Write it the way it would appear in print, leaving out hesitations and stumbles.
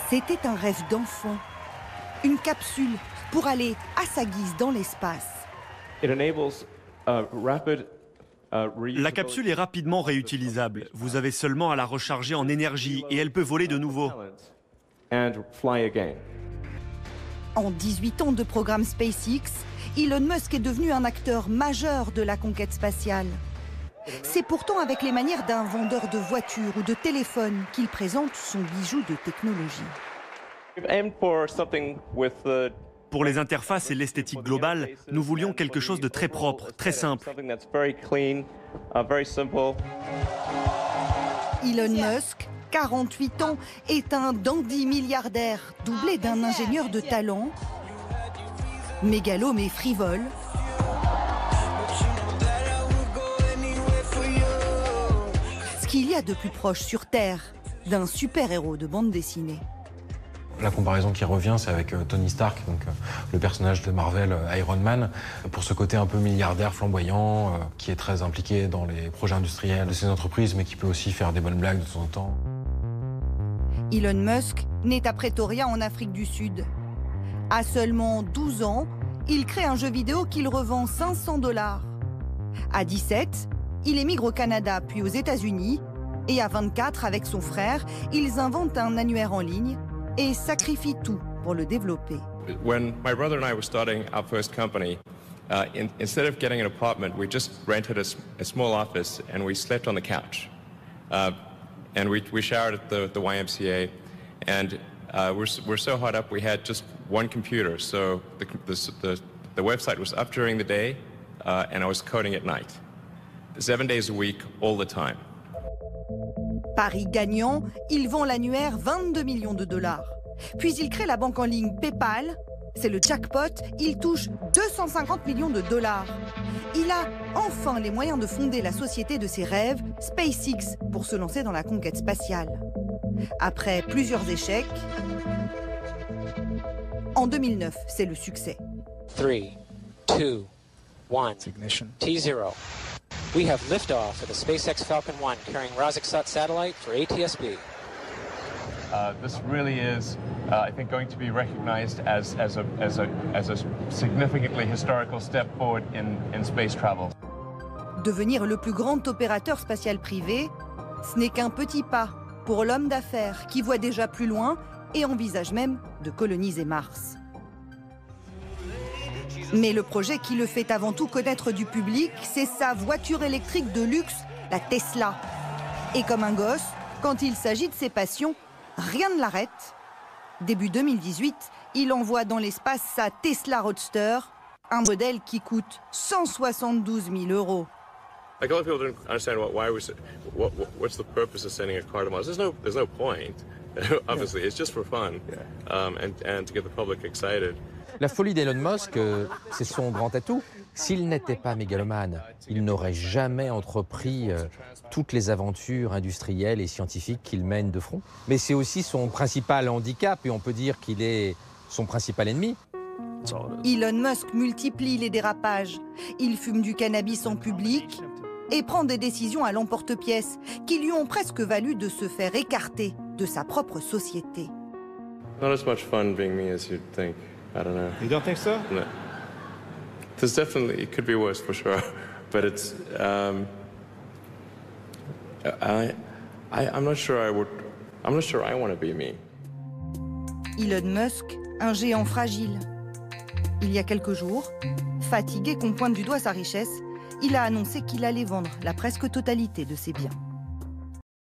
C'était un rêve d'enfant. Une capsule pour aller à sa guise dans l'espace. La capsule est rapidement réutilisable. Vous avez seulement à la recharger en énergie et elle peut voler de nouveau. En 18 ans de programme SpaceX, Elon Musk est devenu un acteur majeur de la conquête spatiale. C'est pourtant avec les manières d'un vendeur de voitures ou de téléphones qu'il présente son bijou de technologie. Pour les interfaces et l'esthétique globale, nous voulions quelque chose de très propre, très simple. Elon Musk, 48 ans, est un dandy milliardaire doublé d'un ingénieur de talent, mégalo mais frivole. Ce qu'il y a de plus proche sur Terre d'un super-héros de bande dessinée. La comparaison qui revient, c'est avec Tony Stark, donc le personnage de Marvel, Iron Man, pour ce côté un peu milliardaire flamboyant, qui est très impliqué dans les projets industriels de ses entreprises, mais qui peut aussi faire des bonnes blagues de temps en temps. Elon Musk naît à Pretoria, en Afrique du Sud. À seulement 12 ans, il crée un jeu vidéo qu'il revend 500 $. À 17, il émigre au Canada, puis aux États-Unis. Et à 24, avec son frère, ils inventent un annuaire en ligne et sacrifie tout pour le développer. When my brother and I were starting our first company, instead of getting an apartment, we just rented a small office and we slept on the couch. And we showered at the YMCA, and we're so hot up we had just one computer. So the website was up during the day, and I was coding at night, 7 days a week, all the time. Pari gagnant, il vend l'annuaire 22 millions $. Puis il crée la banque en ligne PayPal. C'est le jackpot, il touche 250 millions $. Il a enfin les moyens de fonder la société de ses rêves, SpaceX, pour se lancer dans la conquête spatiale. Après plusieurs échecs, en 2009, c'est le succès. 3, 2, 1, ignition. T0. We have liftoff of the SpaceX Falcon 1 carrying Razaksat satellite for ATSB. This really is, I think, going to be recognized as a significantly historical step forward in space travel. Devenir le plus grand opérateur spatial privé, ce n'est qu'un petit pas pour l'homme d'affaires qui voit déjà plus loin et envisage même de coloniser Mars. Mais le projet qui le fait avant tout connaître du public, c'est sa voiture électrique de luxe, la Tesla. Et comme un gosse, quand il s'agit de ses passions, rien ne l'arrête. Début 2018, il envoie dans l'espace sa Tesla Roadster, un modèle qui coûte 172 000 €. Like a lot of people don't understand what's the purpose of sending a car to Mars. There's no point. Obviously, it's just for fun, and to get the public excited. La folie d'Elon Musk, c'est son grand atout. S'il n'était pas mégalomane, il n'aurait jamais entrepris toutes les aventures industrielles et scientifiques qu'il mène de front. Mais c'est aussi son principal handicap, et on peut dire qu'il est son principal ennemi. Elon Musk multiplie les dérapages. Il fume du cannabis en public et prend des décisions à l'emporte-pièce qui lui ont presque valu de se faire écarter de sa propre société. Not as much fun being me as you'd think. I don't know. You don't think so? No. There's definitely, it could be worse for sure, but it's, I'm not sure I want to be me. Elon Musk, un géant fragile. Il y a quelques jours, fatigué qu'on pointe du doigt sa richesse, il a annoncé qu'il allait vendre la presque totalité de ses biens.